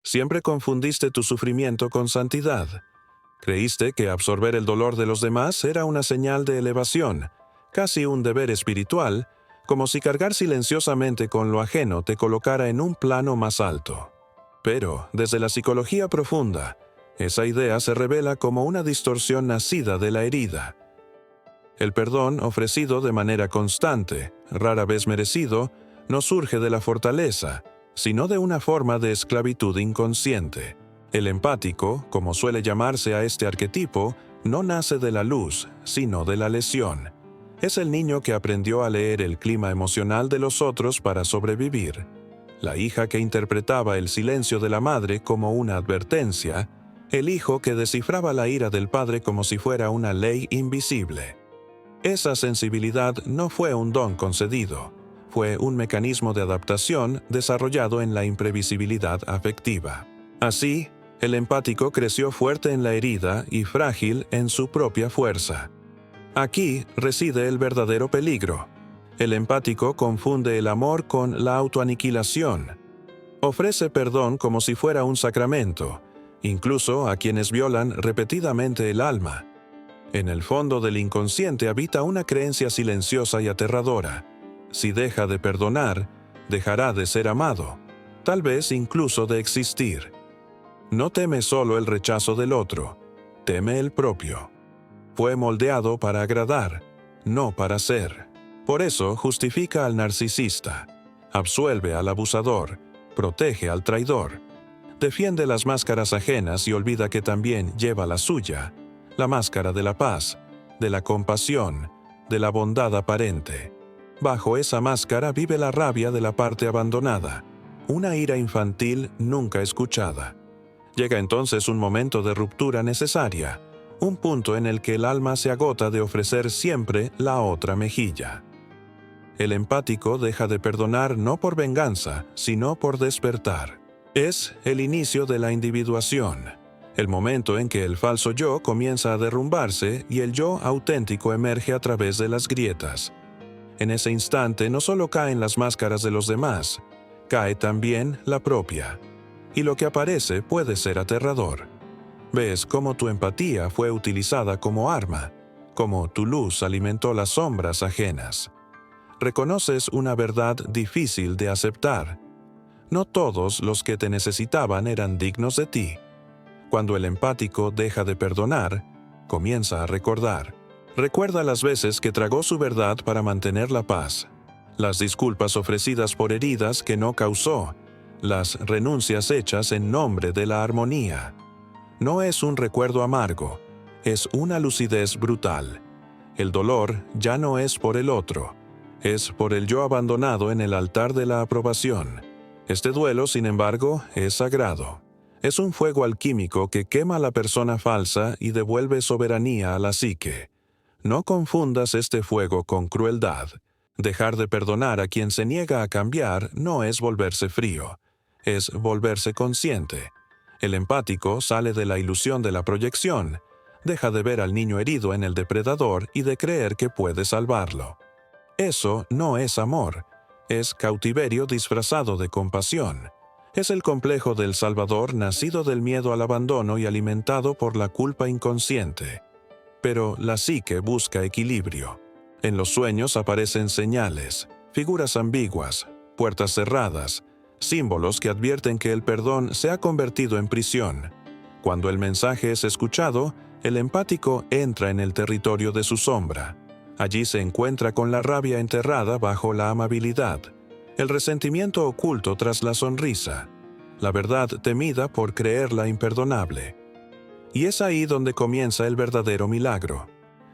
Siempre confundiste tu sufrimiento con santidad. Creíste que absorber el dolor de los demás era una señal de elevación, casi un deber espiritual, como si cargar silenciosamente con lo ajeno te colocara en un plano más alto. Pero, desde la psicología profunda, esa idea se revela como una distorsión nacida de la herida. El perdón, ofrecido de manera constante, rara vez merecido, no surge de la fortaleza, sino de una forma de esclavitud inconsciente. El empático, como suele llamarse a este arquetipo, no nace de la luz, sino de la lesión. Es el niño que aprendió a leer el clima emocional de los otros para sobrevivir. La hija que interpretaba el silencio de la madre como una advertencia. El hijo que descifraba la ira del padre como si fuera una ley invisible. Esa sensibilidad no fue un don concedido, fue un mecanismo de adaptación desarrollado en la imprevisibilidad afectiva. Así, el empático creció fuerte en la herida y frágil en su propia fuerza. Aquí reside el verdadero peligro. El empático confunde el amor con la autoaniquilación. Ofrece perdón como si fuera un sacramento, incluso a quienes violan repetidamente el alma. En el fondo del inconsciente habita una creencia silenciosa y aterradora. Si deja de perdonar, dejará de ser amado, tal vez incluso de existir. No teme solo el rechazo del otro, teme el propio. Fue moldeado para agradar, no para ser. Por eso justifica al narcisista, absuelve al abusador, protege al traidor, defiende las máscaras ajenas y olvida que también lleva la suya, la máscara de la paz, de la compasión, de la bondad aparente. Bajo esa máscara vive la rabia de la parte abandonada, una ira infantil nunca escuchada. Llega entonces un momento de ruptura necesaria, un punto en el que el alma se agota de ofrecer siempre la otra mejilla. El empático deja de perdonar no por venganza, sino por despertar. Es el inicio de la individuación, el momento en que el falso yo comienza a derrumbarse y el yo auténtico emerge a través de las grietas. En ese instante no solo caen las máscaras de los demás, cae también la propia. Y lo que aparece puede ser aterrador. Ves cómo tu empatía fue utilizada como arma, cómo tu luz alimentó las sombras ajenas. Reconoces una verdad difícil de aceptar. No todos los que te necesitaban eran dignos de ti. Cuando el empático deja de perdonar, comienza a recordar. Recuerda las veces que tragó su verdad para mantener la paz, las disculpas ofrecidas por heridas que no causó, las renuncias hechas en nombre de la armonía. No es un recuerdo amargo, es una lucidez brutal. El dolor ya no es por el otro, es por el yo abandonado en el altar de la aprobación. Este duelo, sin embargo, es sagrado. Es un fuego alquímico que quema a la persona falsa y devuelve soberanía a la psique. No confundas este fuego con crueldad. Dejar de perdonar a quien se niega a cambiar no es volverse frío, es volverse consciente. El empático sale de la ilusión de la proyección, deja de ver al niño herido en el depredador y de creer que puede salvarlo. Eso no es amor, es cautiverio disfrazado de compasión. Es el complejo del Salvador nacido del miedo al abandono y alimentado por la culpa inconsciente. Pero la psique busca equilibrio. En los sueños aparecen señales, figuras ambiguas, puertas cerradas, símbolos que advierten que el perdón se ha convertido en prisión. Cuando el mensaje es escuchado, el empático entra en el territorio de su sombra. Allí se encuentra con la rabia enterrada bajo la amabilidad, el resentimiento oculto tras la sonrisa, la verdad temida por creerla imperdonable. Y es ahí donde comienza el verdadero milagro.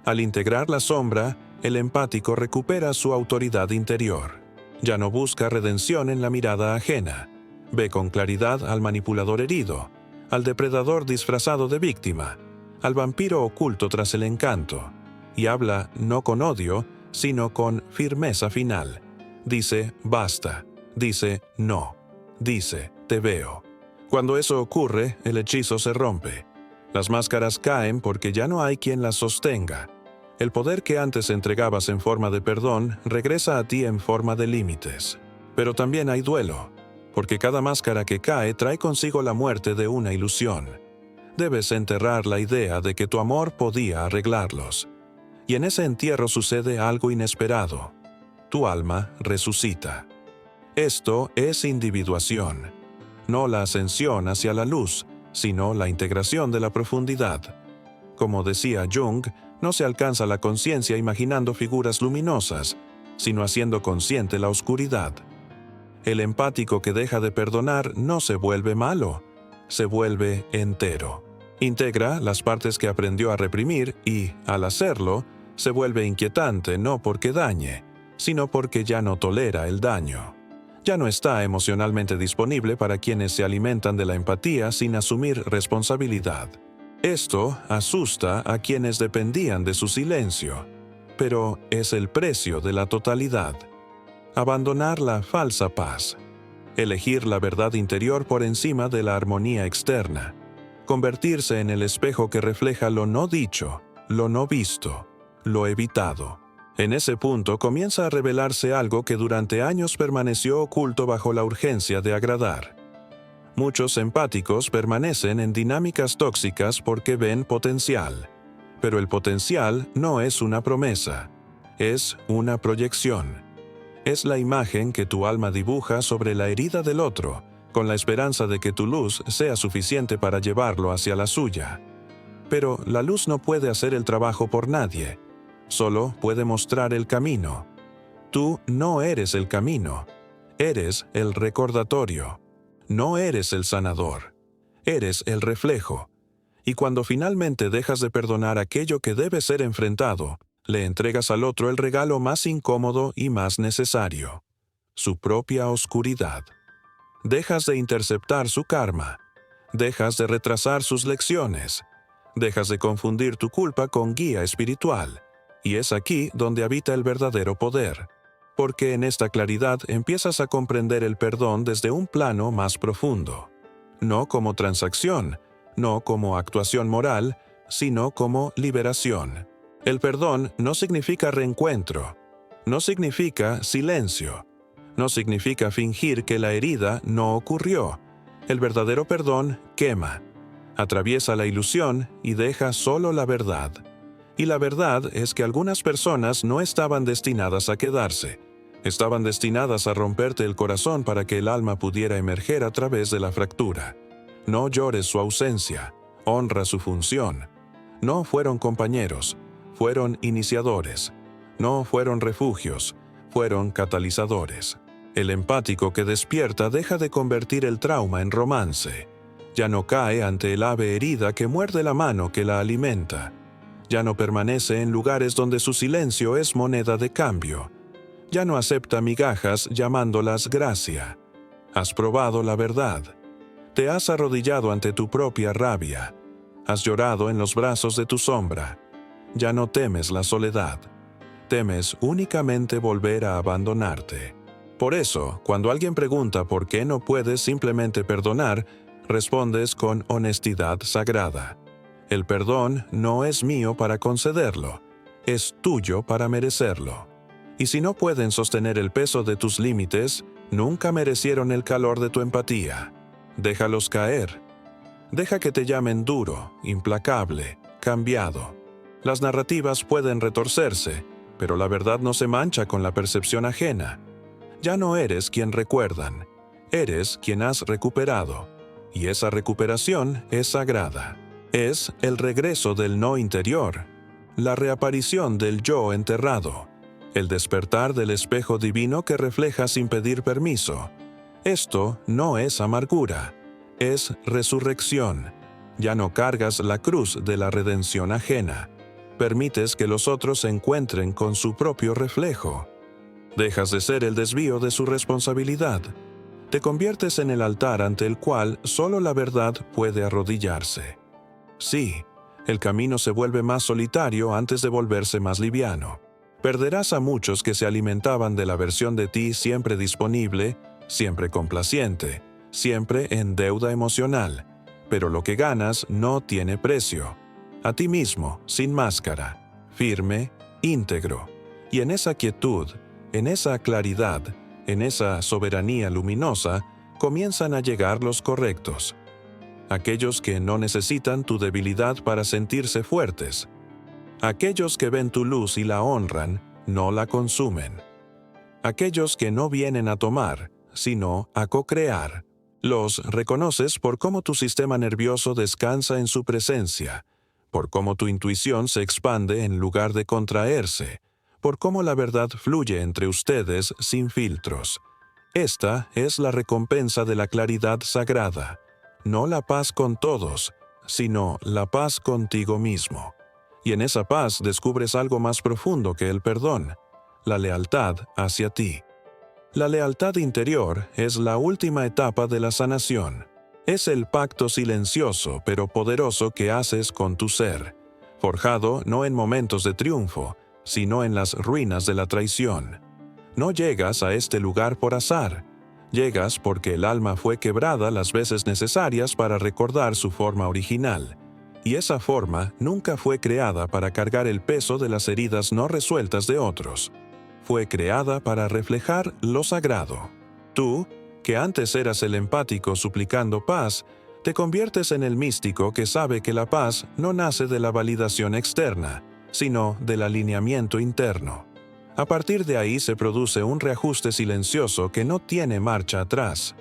Al integrar la sombra, el empático recupera su autoridad interior. Ya no busca redención en la mirada ajena. Ve con claridad al manipulador herido, al depredador disfrazado de víctima, al vampiro oculto tras el encanto, y habla no con odio, sino con firmeza final. Dice, basta. Dice, no. Dice, te veo. Cuando eso ocurre, el hechizo se rompe. Las máscaras caen porque ya no hay quien las sostenga. El poder que antes entregabas en forma de perdón regresa a ti en forma de límites. Pero también hay duelo, porque cada máscara que cae trae consigo la muerte de una ilusión. Debes enterrar la idea de que tu amor podía arreglarlos. Y en ese entierro sucede algo inesperado. Tu alma resucita. Esto es individuación, no la ascensión hacia la luz, sino la integración de la profundidad. Como decía Jung, no se alcanza la conciencia imaginando figuras luminosas, sino haciendo consciente la oscuridad. El empático que deja de perdonar no se vuelve malo, se vuelve entero. Integra las partes que aprendió a reprimir y, al hacerlo, se vuelve inquietante no porque dañe, sino porque ya no tolera el daño. Ya no está emocionalmente disponible para quienes se alimentan de la empatía sin asumir responsabilidad. Esto asusta a quienes dependían de su silencio, pero es el precio de la totalidad. Abandonar la falsa paz. Elegir la verdad interior por encima de la armonía externa. Convertirse en el espejo que refleja lo no dicho, lo no visto, lo evitado. En ese punto comienza a revelarse algo que durante años permaneció oculto bajo la urgencia de agradar. Muchos empáticos permanecen en dinámicas tóxicas porque ven potencial, pero el potencial no es una promesa, es una proyección. Es la imagen que tu alma dibuja sobre la herida del otro, con la esperanza de que tu luz sea suficiente para llevarlo hacia la suya. Pero la luz no puede hacer el trabajo por nadie, solo puede mostrar el camino. Tú no eres el camino, eres el recordatorio. No eres el sanador, eres el reflejo. Y cuando finalmente dejas de perdonar aquello que debe ser enfrentado, le entregas al otro el regalo más incómodo y más necesario, su propia oscuridad. Dejas de interceptar su karma, dejas de retrasar sus lecciones, dejas de confundir tu culpa con guía espiritual, y es aquí donde habita el verdadero poder. Porque en esta claridad empiezas a comprender el perdón desde un plano más profundo. No como transacción, no como actuación moral, sino como liberación. El perdón no significa reencuentro, no significa silencio, no significa fingir que la herida no ocurrió. El verdadero perdón quema, atraviesa la ilusión y deja solo la verdad. Y la verdad es que algunas personas no estaban destinadas a quedarse. Estaban destinadas a romperte el corazón para que el alma pudiera emerger a través de la fractura. No llores su ausencia, honra su función. No fueron compañeros, fueron iniciadores. No fueron refugios, fueron catalizadores. El empático que despierta deja de convertir el trauma en romance. Ya no cae ante el ave herida que muerde la mano que la alimenta. Ya no permanece en lugares donde su silencio es moneda de cambio. Ya no acepta migajas llamándolas gracia. Has probado la verdad. Te has arrodillado ante tu propia rabia. Has llorado en los brazos de tu sombra. Ya no temes la soledad. Temes únicamente volver a abandonarte. Por eso, cuando alguien pregunta por qué no puedes simplemente perdonar, respondes con honestidad sagrada. El perdón no es mío para concederlo, es tuyo para merecerlo. Y si no pueden sostener el peso de tus límites, nunca merecieron el calor de tu empatía. Déjalos caer. Deja que te llamen duro, implacable, cambiado. Las narrativas pueden retorcerse, pero la verdad no se mancha con la percepción ajena. Ya no eres quien recuerdan, eres quien has recuperado. Y esa recuperación es sagrada. Es el regreso del no interior, la reaparición del yo enterrado, el despertar del espejo divino que refleja sin pedir permiso. Esto no es amargura, es resurrección. Ya no cargas la cruz de la redención ajena. Permites que los otros se encuentren con su propio reflejo. Dejas de ser el desvío de su responsabilidad. Te conviertes en el altar ante el cual solo la verdad puede arrodillarse. Sí, el camino se vuelve más solitario antes de volverse más liviano. Perderás a muchos que se alimentaban de la versión de ti siempre disponible, siempre complaciente, siempre en deuda emocional, pero lo que ganas no tiene precio. A ti mismo, sin máscara, firme, íntegro. Y en esa quietud, en esa claridad, en esa soberanía luminosa, comienzan a llegar los correctos. Aquellos que no necesitan tu debilidad para sentirse fuertes. Aquellos que ven tu luz y la honran, no la consumen. Aquellos que no vienen a tomar, sino a co-crear. Los reconoces por cómo tu sistema nervioso descansa en su presencia, por cómo tu intuición se expande en lugar de contraerse, por cómo la verdad fluye entre ustedes sin filtros. Esta es la recompensa de la claridad sagrada, no la paz con todos, sino la paz contigo mismo. Y en esa paz descubres algo más profundo que el perdón, la lealtad hacia ti. La lealtad interior es la última etapa de la sanación. Es el pacto silencioso pero poderoso que haces con tu ser, forjado no en momentos de triunfo, sino en las ruinas de la traición. No llegas a este lugar por azar. Llegas porque el alma fue quebrada las veces necesarias para recordar su forma original. Y esa forma nunca fue creada para cargar el peso de las heridas no resueltas de otros. Fue creada para reflejar lo sagrado. Tú, que antes eras el empático suplicando paz, te conviertes en el místico que sabe que la paz no nace de la validación externa, sino del alineamiento interno. A partir de ahí se produce un reajuste silencioso que no tiene marcha atrás.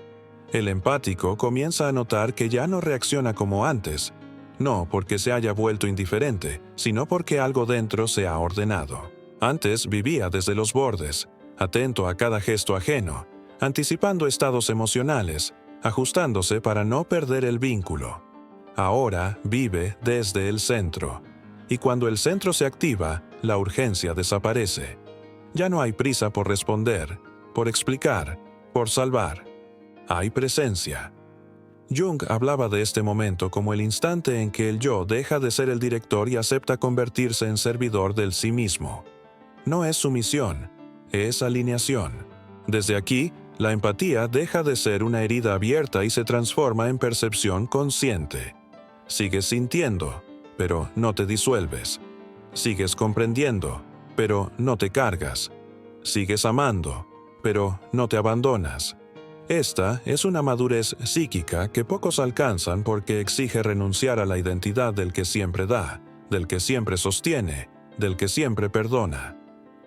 El empático comienza a notar que ya no reacciona como antes, no porque se haya vuelto indiferente, sino porque algo dentro se ha ordenado. Antes vivía desde los bordes, atento a cada gesto ajeno, anticipando estados emocionales, ajustándose para no perder el vínculo. Ahora vive desde el centro, y cuando el centro se activa, la urgencia desaparece. Ya no hay prisa por responder, por explicar, por salvar. Hay presencia. Jung hablaba de este momento como el instante en que el yo deja de ser el director y acepta convertirse en servidor del sí mismo. No es sumisión, es alineación. Desde aquí, la empatía deja de ser una herida abierta y se transforma en percepción consciente. Sigues sintiendo, pero no te disuelves. Sigues comprendiendo, pero no te cargas. Sigues amando, pero no te abandonas. Esta es una madurez psíquica que pocos alcanzan porque exige renunciar a la identidad del que siempre da, del que siempre sostiene, del que siempre perdona.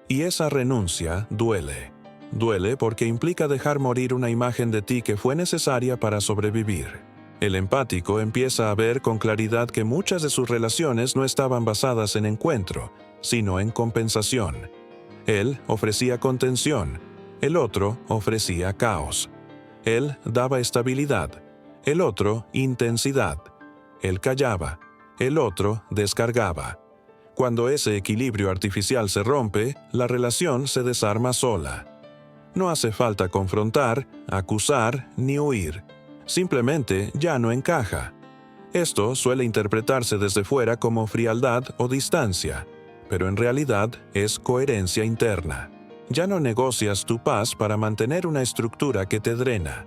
Y esa renuncia duele. Duele porque implica dejar morir una imagen de ti que fue necesaria para sobrevivir. El empático empieza a ver con claridad que muchas de sus relaciones no estaban basadas en encuentro, sino en compensación. Él ofrecía contención, el otro ofrecía caos. Él daba estabilidad, el otro intensidad. Él callaba, el otro descargaba. Cuando ese equilibrio artificial se rompe, la relación se desarma sola. No hace falta confrontar, acusar ni huir. Simplemente ya no encaja. Esto suele interpretarse desde fuera como frialdad o distancia, pero en realidad es coherencia interna. Ya no negocias tu paz para mantener una estructura que te drena.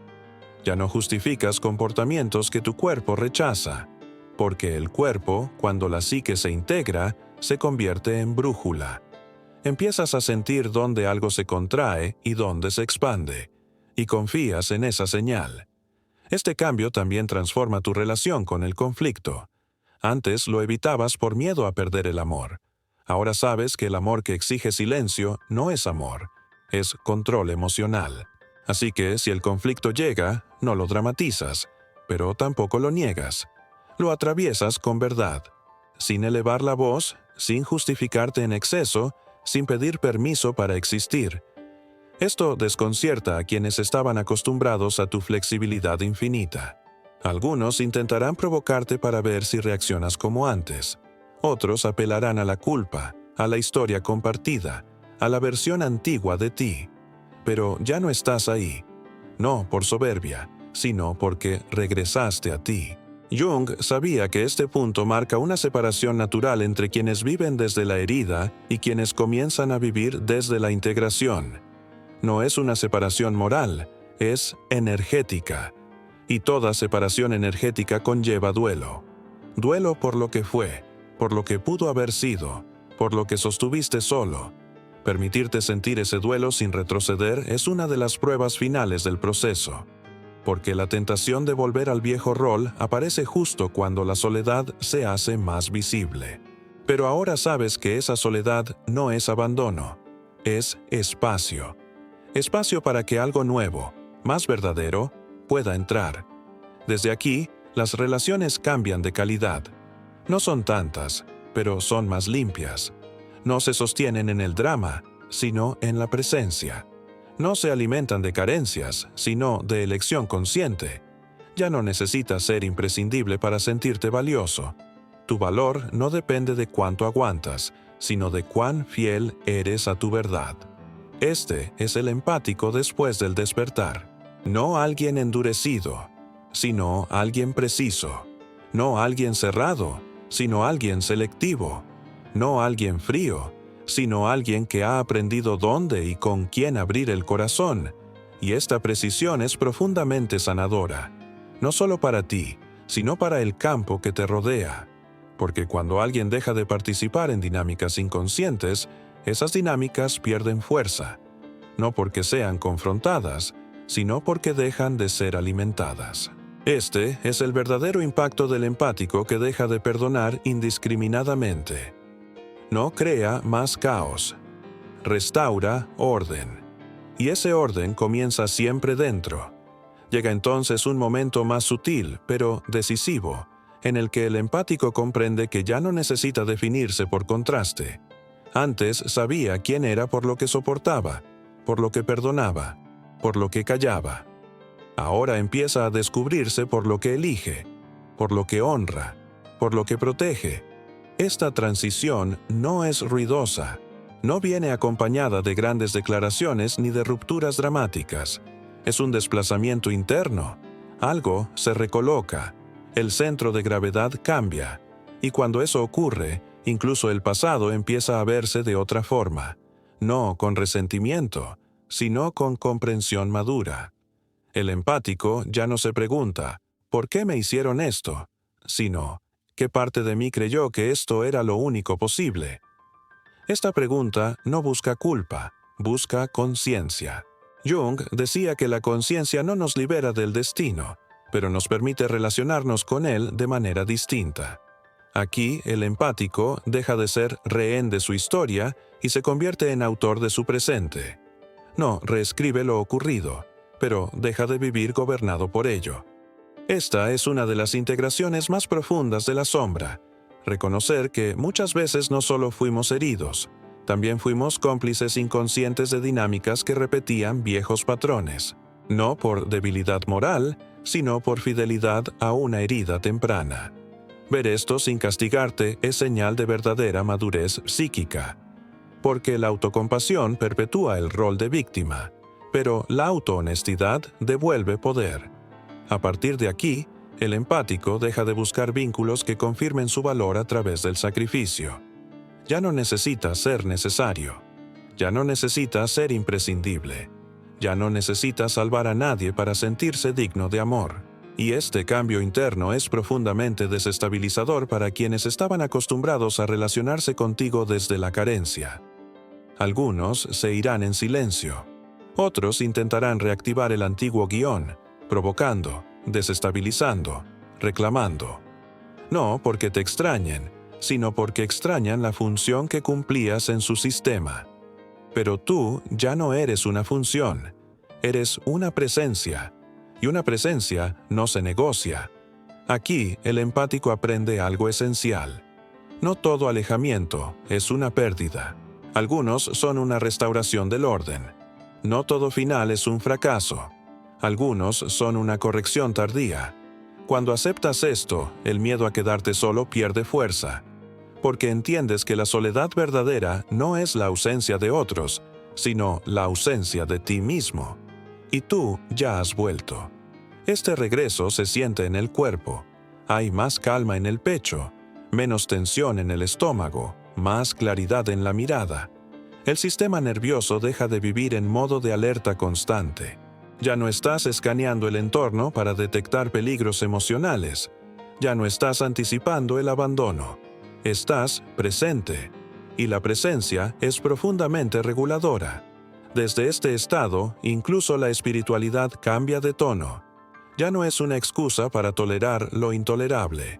Ya no justificas comportamientos que tu cuerpo rechaza, porque el cuerpo, cuando la psique se integra, se convierte en brújula. Empiezas a sentir dónde algo se contrae y dónde se expande, y confías en esa señal. Este cambio también transforma tu relación con el conflicto. Antes lo evitabas por miedo a perder el amor. Ahora sabes que el amor que exige silencio no es amor, es control emocional. Así que si el conflicto llega, no lo dramatizas, pero tampoco lo niegas. Lo atraviesas con verdad, sin elevar la voz, sin justificarte en exceso, sin pedir permiso para existir. Esto desconcierta a quienes estaban acostumbrados a tu flexibilidad infinita. Algunos intentarán provocarte para ver si reaccionas como antes. Otros apelarán a la culpa, a la historia compartida, a la versión antigua de ti. Pero ya no estás ahí. No por soberbia, sino porque regresaste a ti. Jung sabía que este punto marca una separación natural entre quienes viven desde la herida y quienes comienzan a vivir desde la integración. No es una separación moral, es energética. Y toda separación energética conlleva duelo. Duelo por lo que fue, por lo que pudo haber sido, por lo que sostuviste solo. Permitirte sentir ese duelo sin retroceder es una de las pruebas finales del proceso. porque la tentación de volver al viejo rol aparece justo cuando la soledad se hace más visible. Pero ahora sabes que esa soledad no es abandono, es espacio. Espacio para que algo nuevo, más verdadero, pueda entrar. Desde aquí, las relaciones cambian de calidad. No son tantas, pero son más limpias. No se sostienen en el drama, sino en la presencia. No se alimentan de carencias, sino de elección consciente. Ya no necesitas ser imprescindible para sentirte valioso. Tu valor no depende de cuánto aguantas, sino de cuán fiel eres a tu verdad. Este es el empático después del despertar. No alguien endurecido, sino alguien preciso. No alguien cerrado, sino alguien selectivo. No alguien frío, sino alguien que ha aprendido dónde y con quién abrir el corazón. Y esta precisión es profundamente sanadora, no solo para ti, sino para el campo que te rodea. Porque cuando alguien deja de participar en dinámicas inconscientes, esas dinámicas pierden fuerza, no porque sean confrontadas, sino porque dejan de ser alimentadas. Este es el verdadero impacto del empático que deja de perdonar indiscriminadamente. No crea más caos, restaura orden. Y ese orden comienza siempre dentro. Llega entonces un momento más sutil, pero decisivo, en el que el empático comprende que ya no necesita definirse por contraste. Antes sabía quién era por lo que soportaba, por lo que perdonaba, por lo que callaba. Ahora empieza a descubrirse por lo que elige, por lo que honra, por lo que protege. Esta transición no es ruidosa, no viene acompañada de grandes declaraciones ni de rupturas dramáticas. Es un desplazamiento interno. Algo se recoloca, el centro de gravedad cambia, y cuando eso ocurre, incluso el pasado empieza a verse de otra forma, no con resentimiento, sino con comprensión madura. El empático ya no se pregunta, ¿por qué me hicieron esto?, sino, ¿qué parte de mí creyó que esto era lo único posible? Esta pregunta no busca culpa, busca conciencia. Jung decía que la conciencia no nos libera del destino, pero nos permite relacionarnos con él de manera distinta. Aquí, el empático deja de ser rehén de su historia y se convierte en autor de su presente. No reescribe lo ocurrido, pero deja de vivir gobernado por ello. Esta es una de las integraciones más profundas de la sombra. Reconocer que muchas veces no solo fuimos heridos, también fuimos cómplices inconscientes de dinámicas que repetían viejos patrones, no por debilidad moral, sino por fidelidad a una herida temprana. Ver esto sin castigarte es señal de verdadera madurez psíquica, porque la autocompasión perpetúa el rol de víctima, pero la autohonestidad devuelve poder. A partir de aquí, el empático deja de buscar vínculos que confirmen su valor a través del sacrificio. Ya no necesita ser necesario. Ya no necesita ser imprescindible. Ya no necesita salvar a nadie para sentirse digno de amor. Y este cambio interno es profundamente desestabilizador para quienes estaban acostumbrados a relacionarse contigo desde la carencia. Algunos se irán en silencio. Otros intentarán reactivar el antiguo guión, provocando, desestabilizando, reclamando. No porque te extrañen, sino porque extrañan la función que cumplías en su sistema. Pero tú ya no eres una función, eres una presencia, y una presencia no se negocia. Aquí el empático aprende algo esencial. No todo alejamiento es una pérdida. Algunos son una restauración del orden. No todo final es un fracaso. Algunos son una corrección tardía. Cuando aceptas esto, el miedo a quedarte solo pierde fuerza, porque entiendes que la soledad verdadera no es la ausencia de otros, sino la ausencia de ti mismo. Y tú ya has vuelto. Este regreso se siente en el cuerpo. Hay más calma en el pecho, menos tensión en el estómago, más claridad en la mirada. El sistema nervioso deja de vivir en modo de alerta constante. Ya no estás escaneando el entorno para detectar peligros emocionales. Ya no estás anticipando el abandono. Estás presente. Y la presencia es profundamente reguladora. Desde este estado, incluso la espiritualidad cambia de tono. Ya no es una excusa para tolerar lo intolerable.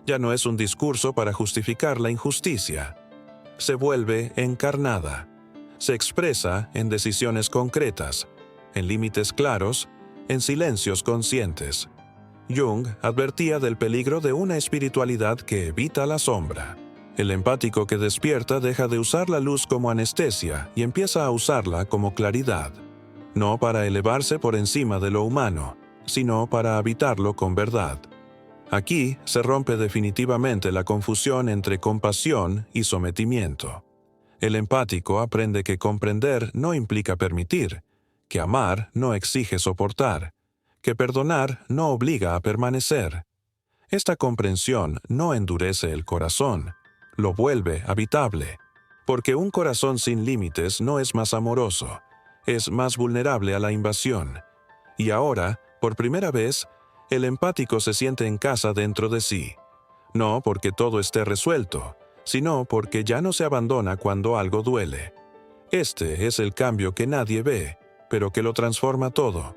Ya no es un discurso para justificar la injusticia. Se vuelve encarnada. Se expresa en decisiones concretas, en límites claros, en silencios conscientes. Jung advertía del peligro de una espiritualidad que evita la sombra. El empático que despierta deja de usar la luz como anestesia y empieza a usarla como claridad, no para elevarse por encima de lo humano, sino para habitarlo con verdad. Aquí se rompe definitivamente la confusión entre compasión y sometimiento. El empático aprende que comprender no implica permitir, que amar no exige soportar, que perdonar no obliga a permanecer. Esta comprensión no endurece el corazón, lo vuelve habitable, porque un corazón sin límites no es más amoroso, es más vulnerable a la invasión. Y ahora, por primera vez, el empático se siente en casa dentro de sí, no porque todo esté resuelto, sino porque ya no se abandona cuando algo duele. Este es el cambio que nadie ve, pero que lo transforma todo.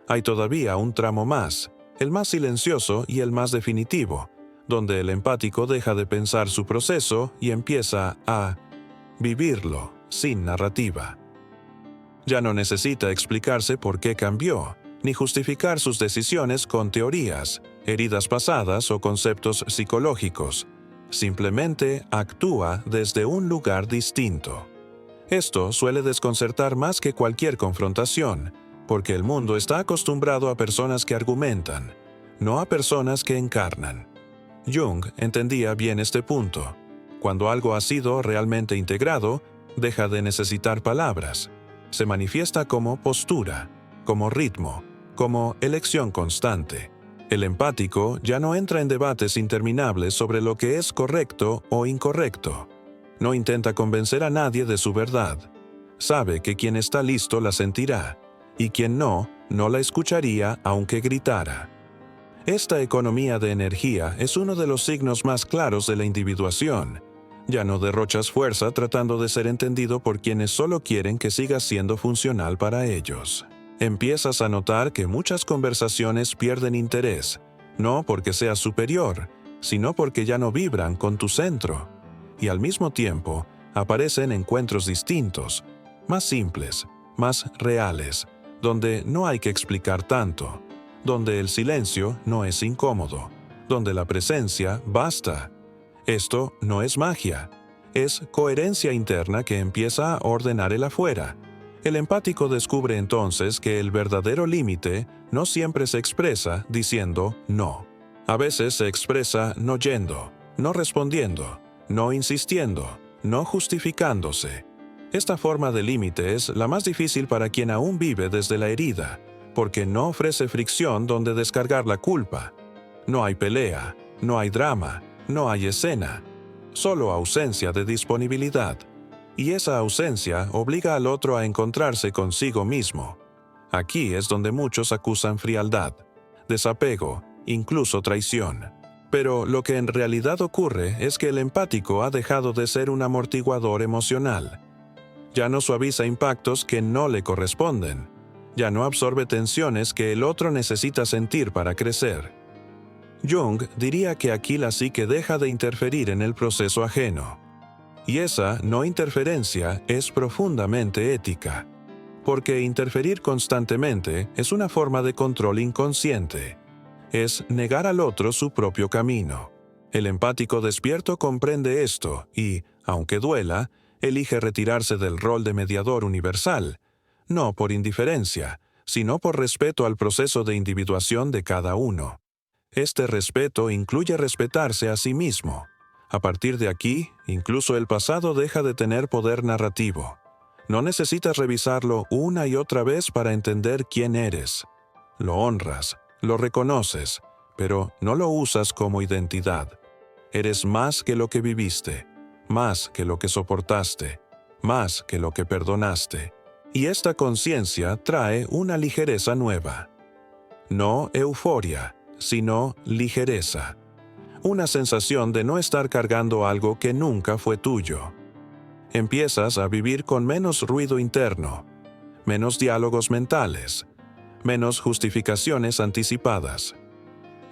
Hay todavía un tramo más, el más silencioso y el más definitivo, donde el empático deja de pensar su proceso y empieza a vivirlo sin narrativa. Ya no necesita explicarse por qué cambió, ni justificar sus decisiones con teorías, heridas pasadas o conceptos psicológicos. Simplemente actúa desde un lugar distinto. Esto suele desconcertar más que cualquier confrontación, porque el mundo está acostumbrado a personas que argumentan, no a personas que encarnan. Jung entendía bien este punto. Cuando algo ha sido realmente integrado, deja de necesitar palabras. Se manifiesta como postura, como ritmo, como elección constante. El empático ya no entra en debates interminables sobre lo que es correcto o incorrecto. No intenta convencer a nadie de su verdad. Sabe que quien está listo la sentirá, y quien no, no la escucharía aunque gritara. Esta economía de energía es uno de los signos más claros de la individuación. Ya no derrochas fuerza tratando de ser entendido por quienes solo quieren que sigas siendo funcional para ellos. Empiezas a notar que muchas conversaciones pierden interés, no porque seas superior, sino porque ya no vibran con tu centro. Y al mismo tiempo, aparecen encuentros distintos, más simples, más reales, donde no hay que explicar tanto, donde el silencio no es incómodo, donde la presencia basta. Esto no es magia, es coherencia interna que empieza a ordenar el afuera. El empático descubre entonces que el verdadero límite no siempre se expresa diciendo no. A veces se expresa no yendo, no respondiendo, no insistiendo, no justificándose. Esta forma de límite es la más difícil para quien aún vive desde la herida, porque no ofrece fricción donde descargar la culpa. No hay pelea, no hay drama, no hay escena, solo ausencia de disponibilidad. Y esa ausencia obliga al otro a encontrarse consigo mismo. Aquí es donde muchos acusan frialdad, desapego, incluso traición. Pero lo que en realidad ocurre es que el empático ha dejado de ser un amortiguador emocional. Ya no suaviza impactos que no le corresponden. Ya no absorbe tensiones que el otro necesita sentir para crecer. Jung diría que aquí la psique deja de interferir en el proceso ajeno. Y esa no interferencia es profundamente ética, porque interferir constantemente es una forma de control inconsciente. Es negar al otro su propio camino. El empático despierto comprende esto y, aunque duela, elige retirarse del rol de mediador universal, no por indiferencia, sino por respeto al proceso de individuación de cada uno. Este respeto incluye respetarse a sí mismo. A partir de aquí, incluso el pasado deja de tener poder narrativo. No necesitas revisarlo una y otra vez para entender quién eres. Lo honras, lo reconoces, pero no lo usas como identidad. Eres más que lo que viviste, más que lo que soportaste, más que lo que perdonaste. Y esta conciencia trae una ligereza nueva. No euforia, sino ligereza. Una sensación de no estar cargando algo que nunca fue tuyo. Empiezas a vivir con menos ruido interno, menos diálogos mentales, menos justificaciones anticipadas.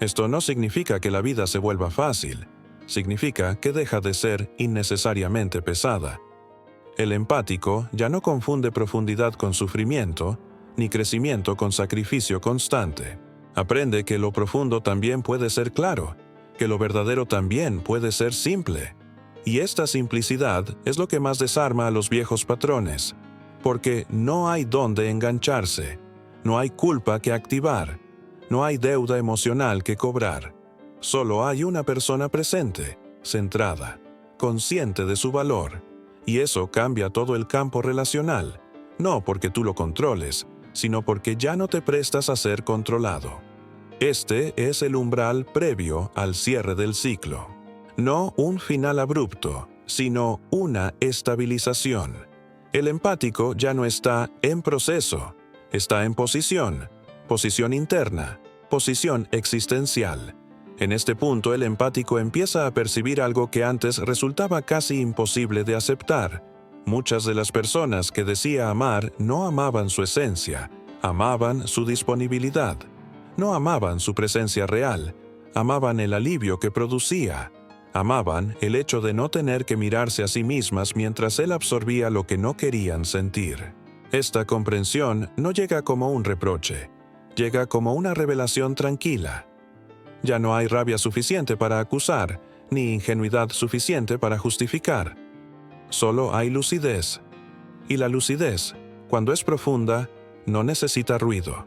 Esto no significa que la vida se vuelva fácil, significa que deja de ser innecesariamente pesada. El empático ya no confunde profundidad con sufrimiento, ni crecimiento con sacrificio constante. Aprende que lo profundo también puede ser claro, que lo verdadero también puede ser simple. Y esta simplicidad es lo que más desarma a los viejos patrones, porque no hay dónde engancharse, no hay culpa que activar, no hay deuda emocional que cobrar. Solo hay una persona presente, centrada, consciente de su valor, y eso cambia todo el campo relacional, no porque tú lo controles, sino porque ya no te prestas a ser controlado. Este es el umbral previo al cierre del ciclo. No un final abrupto, sino una estabilización. El empático ya no está en proceso, está en posición interna, posición existencial. En este punto el empático empieza a percibir algo que antes resultaba casi imposible de aceptar. Muchas de las personas que decía amar no amaban su esencia, amaban su disponibilidad. No amaban su presencia real, amaban el alivio que producía. Amaban el hecho de no tener que mirarse a sí mismas mientras él absorbía lo que no querían sentir. Esta comprensión no llega como un reproche, llega como una revelación tranquila. Ya no hay rabia suficiente para acusar, ni ingenuidad suficiente para justificar. Solo hay lucidez. Y la lucidez, cuando es profunda, no necesita ruido.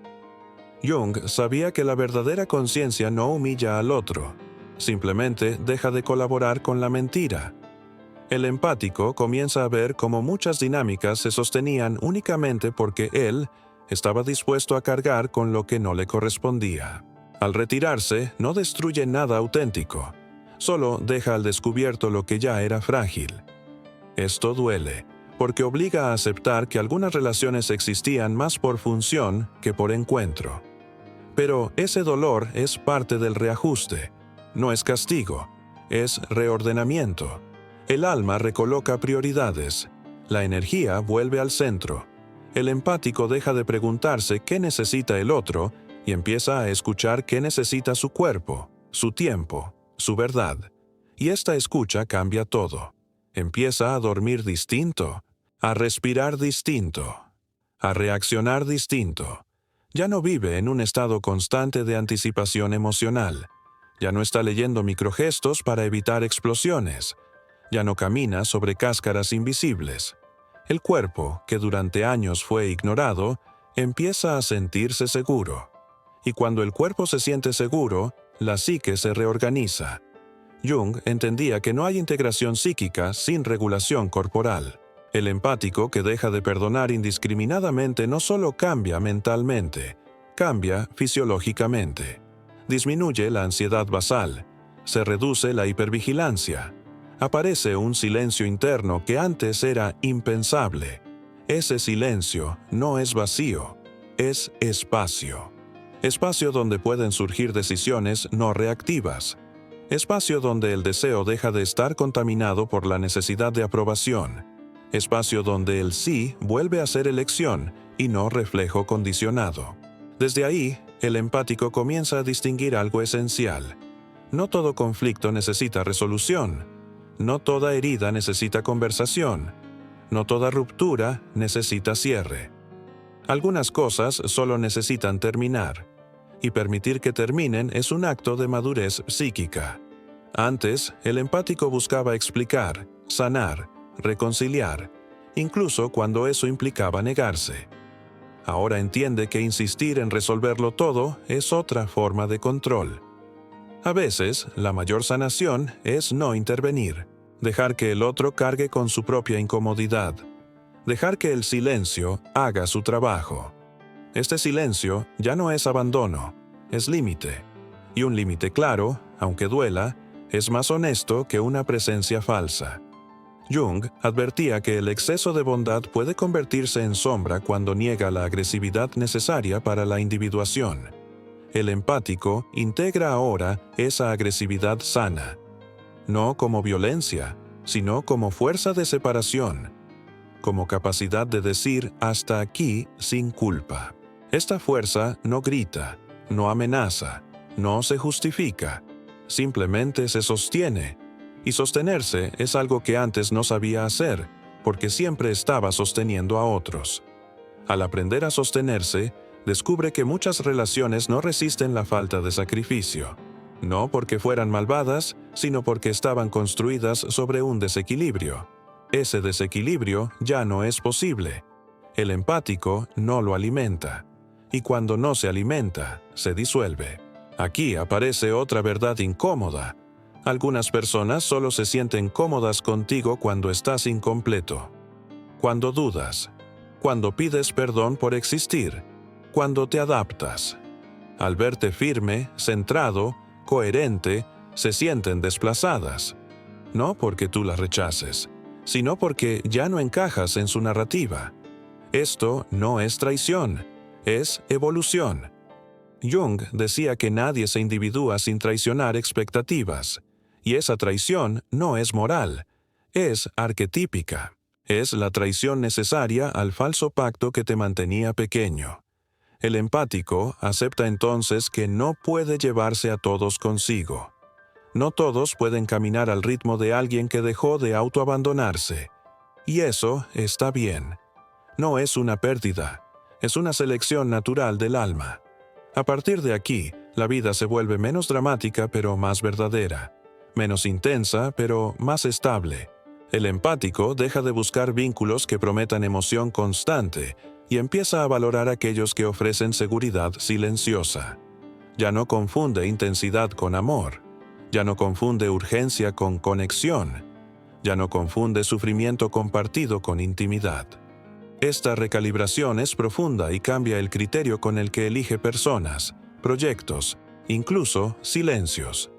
Jung sabía que la verdadera conciencia no humilla al otro, simplemente deja de colaborar con la mentira. El empático comienza a ver cómo muchas dinámicas se sostenían únicamente porque él estaba dispuesto a cargar con lo que no le correspondía. Al retirarse, no destruye nada auténtico, solo deja al descubierto lo que ya era frágil. Esto duele, porque obliga a aceptar que algunas relaciones existían más por función que por encuentro. Pero ese dolor es parte del reajuste, no es castigo, es reordenamiento. El alma recoloca prioridades, la energía vuelve al centro. El empático deja de preguntarse qué necesita el otro y empieza a escuchar qué necesita su cuerpo, su tiempo, su verdad. Y esta escucha cambia todo. Empieza a dormir distinto, a respirar distinto, a reaccionar distinto. Ya no vive en un estado constante de anticipación emocional. Ya no está leyendo microgestos para evitar explosiones. Ya no camina sobre cáscaras invisibles. El cuerpo, que durante años fue ignorado, empieza a sentirse seguro. Y cuando el cuerpo se siente seguro, la psique se reorganiza. Jung entendía que no hay integración psíquica sin regulación corporal. El empático que deja de perdonar indiscriminadamente no solo cambia mentalmente, cambia fisiológicamente. Disminuye la ansiedad basal, se reduce la hipervigilancia. Aparece un silencio interno que antes era impensable. Ese silencio no es vacío, es espacio. Espacio donde pueden surgir decisiones no reactivas. Espacio donde el deseo deja de estar contaminado por la necesidad de aprobación. Espacio donde el sí vuelve a ser elección y no reflejo condicionado. Desde ahí, el empático comienza a distinguir algo esencial. No todo conflicto necesita resolución. No toda herida necesita conversación. No toda ruptura necesita cierre. Algunas cosas solo necesitan terminar. Y permitir que terminen es un acto de madurez psíquica. Antes, el empático buscaba explicar, sanar, reconciliar, incluso cuando eso implicaba negarse. Ahora entiende que insistir en resolverlo todo es otra forma de control. A veces, la mayor sanación es no intervenir, dejar que el otro cargue con su propia incomodidad, dejar que el silencio haga su trabajo. Este silencio ya no es abandono, es límite. Y un límite claro, aunque duela, es más honesto que una presencia falsa. Jung advertía que el exceso de bondad puede convertirse en sombra cuando niega la agresividad necesaria para la individuación. El empático integra ahora esa agresividad sana, no como violencia, sino como fuerza de separación, como capacidad de decir hasta aquí sin culpa. Esta fuerza no grita, no amenaza, no se justifica, simplemente se sostiene. Y sostenerse es algo que antes no sabía hacer, porque siempre estaba sosteniendo a otros. Al aprender a sostenerse, descubre que muchas relaciones no resisten la falta de sacrificio, no porque fueran malvadas, sino porque estaban construidas sobre un desequilibrio. Ese desequilibrio ya no es posible. El empático no lo alimenta, y cuando no se alimenta, se disuelve. Aquí aparece otra verdad incómoda. Algunas personas solo se sienten cómodas contigo cuando estás incompleto, cuando dudas, cuando pides perdón por existir, cuando te adaptas. Al verte firme, centrado, coherente, se sienten desplazadas. No porque tú las rechaces, sino porque ya no encajas en su narrativa. Esto no es traición, es evolución. Jung decía que nadie se individúa sin traicionar expectativas, y esa traición no es moral, es arquetípica. Es la traición necesaria al falso pacto que te mantenía pequeño. El empático acepta entonces que no puede llevarse a todos consigo. No todos pueden caminar al ritmo de alguien que dejó de autoabandonarse. Y eso está bien. No es una pérdida, es una selección natural del alma. A partir de aquí, la vida se vuelve menos dramática pero más verdadera, menos intensa pero más estable. El empático deja de buscar vínculos que prometan emoción constante y empieza a valorar aquellos que ofrecen seguridad silenciosa. Ya no confunde intensidad con amor, ya no confunde urgencia con conexión, ya no confunde sufrimiento compartido con intimidad. Esta recalibración es profunda y cambia el criterio con el que elige personas, proyectos, incluso silencios.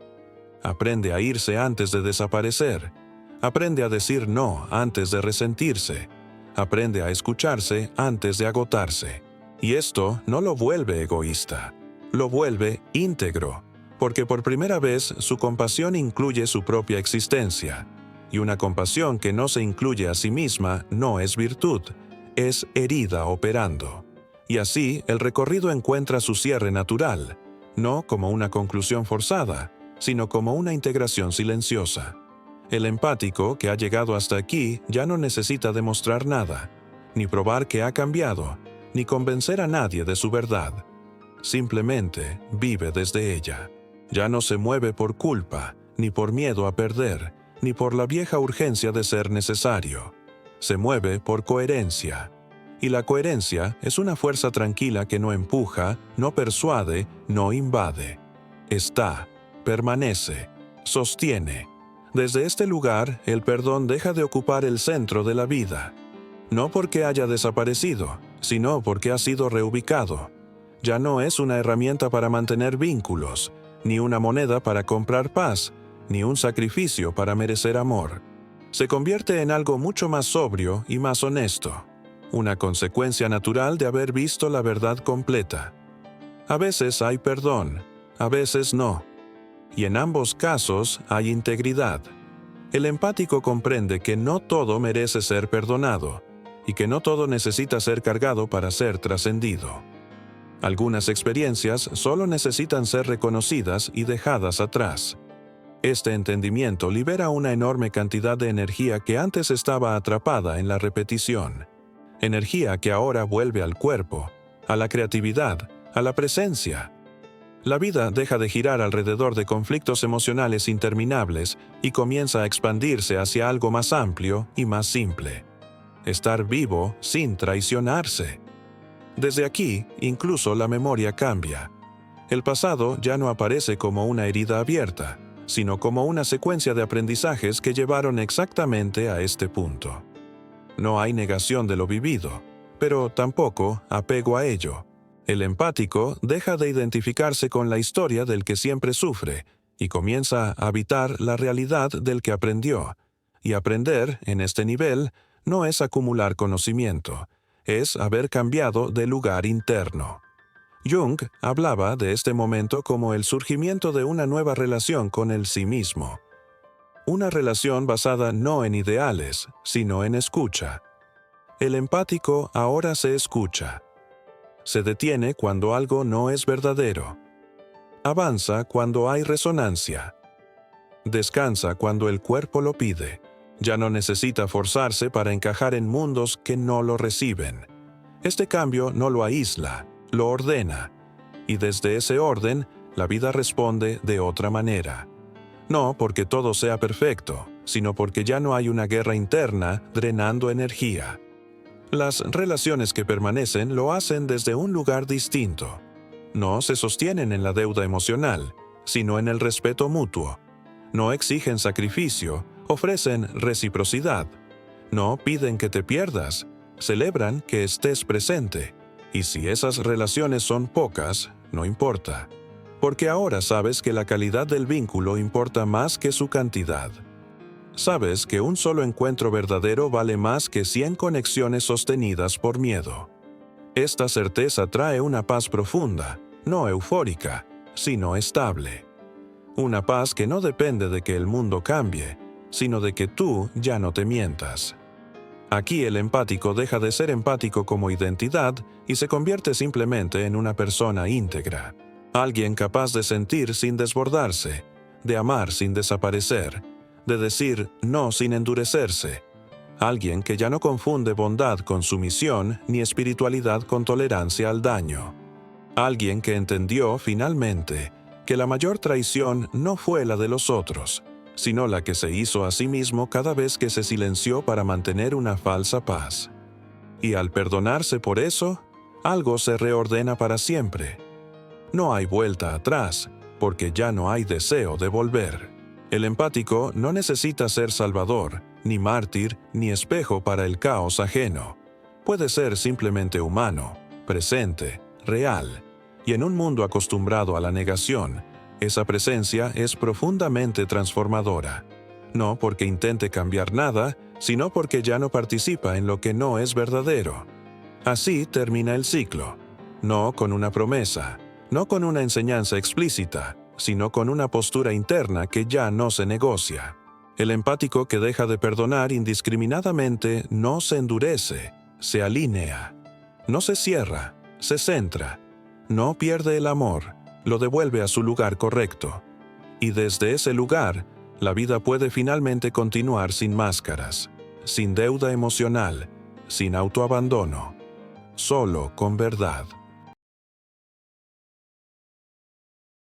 Aprende a irse antes de desaparecer. Aprende a decir no antes de resentirse. Aprende a escucharse antes de agotarse. Y esto no lo vuelve egoísta, lo vuelve íntegro, porque por primera vez su compasión incluye su propia existencia. Y una compasión que no se incluye a sí misma no es virtud, es herida operando. Y así el recorrido encuentra su cierre natural, no como una conclusión forzada, sino como una integración silenciosa. El empático que ha llegado hasta aquí ya no necesita demostrar nada, ni probar que ha cambiado, ni convencer a nadie de su verdad. Simplemente vive desde ella. Ya no se mueve por culpa, ni por miedo a perder, ni por la vieja urgencia de ser necesario. Se mueve por coherencia. Y la coherencia es una fuerza tranquila que no empuja, no persuade, no invade. Está, permanece, sostiene. Desde este lugar, el perdón deja de ocupar el centro de la vida. No porque haya desaparecido, sino porque ha sido reubicado. Ya no es una herramienta para mantener vínculos, ni una moneda para comprar paz, ni un sacrificio para merecer amor. Se convierte en algo mucho más sobrio y más honesto, una consecuencia natural de haber visto la verdad completa. A veces hay perdón, a veces no, y en ambos casos hay integridad. El empático comprende que no todo merece ser perdonado, y que no todo necesita ser cargado para ser trascendido. Algunas experiencias solo necesitan ser reconocidas y dejadas atrás. Este entendimiento libera una enorme cantidad de energía que antes estaba atrapada en la repetición. Energía que ahora vuelve al cuerpo, a la creatividad, a la presencia. La vida deja de girar alrededor de conflictos emocionales interminables y comienza a expandirse hacia algo más amplio y más simple. Estar vivo sin traicionarse. Desde aquí, incluso la memoria cambia. El pasado ya no aparece como una herida abierta, sino como una secuencia de aprendizajes que llevaron exactamente a este punto. No hay negación de lo vivido, pero tampoco apego a ello. El empático deja de identificarse con la historia del que siempre sufre y comienza a habitar la realidad del que aprendió. Y aprender, en este nivel, no es acumular conocimiento, es haber cambiado de lugar interno. Jung hablaba de este momento como el surgimiento de una nueva relación con el sí mismo. Una relación basada no en ideales, sino en escucha. El empático ahora se escucha. Se detiene cuando algo no es verdadero. Avanza cuando hay resonancia. Descansa cuando el cuerpo lo pide. Ya no necesita forzarse para encajar en mundos que no lo reciben. Este cambio no lo aísla, lo ordena. Y desde ese orden, la vida responde de otra manera. No porque todo sea perfecto, sino porque ya no hay una guerra interna drenando energía. Las relaciones que permanecen lo hacen desde un lugar distinto. No se sostienen en la deuda emocional, sino en el respeto mutuo. No exigen sacrificio, ofrecen reciprocidad. No piden que te pierdas, celebran que estés presente. Y si esas relaciones son pocas, no importa. Porque ahora sabes que la calidad del vínculo importa más que su cantidad. Sabes que un solo encuentro verdadero vale más que 100 conexiones sostenidas por miedo. Esta certeza trae una paz profunda, no eufórica, sino estable. Una paz que no depende de que el mundo cambie, sino de que tú ya no te mientas. Aquí el empático deja de ser empático como identidad y se convierte simplemente en una persona íntegra. Alguien capaz de sentir sin desbordarse, de amar sin desaparecer, de decir no sin endurecerse. Alguien que ya no confunde bondad con sumisión ni espiritualidad con tolerancia al daño. Alguien que entendió finalmente que la mayor traición no fue la de los otros, sino la que se hizo a sí mismo cada vez que se silenció para mantener una falsa paz. Y al perdonarse por eso, algo se reordena para siempre. No hay vuelta atrás, porque ya no hay deseo de volver. El empático no necesita ser salvador, ni mártir, ni espejo para el caos ajeno. Puede ser simplemente humano, presente, real. Y en un mundo acostumbrado a la negación, esa presencia es profundamente transformadora. No porque intente cambiar nada, sino porque ya no participa en lo que no es verdadero. Así termina el ciclo, no con una promesa, no con una enseñanza explícita, sino con una postura interna que ya no se negocia. El empático que deja de perdonar indiscriminadamente no se endurece, se alinea. No se cierra, se centra. No pierde el amor, lo devuelve a su lugar correcto. Y desde ese lugar, la vida puede finalmente continuar sin máscaras, sin deuda emocional, sin autoabandono, solo con verdad.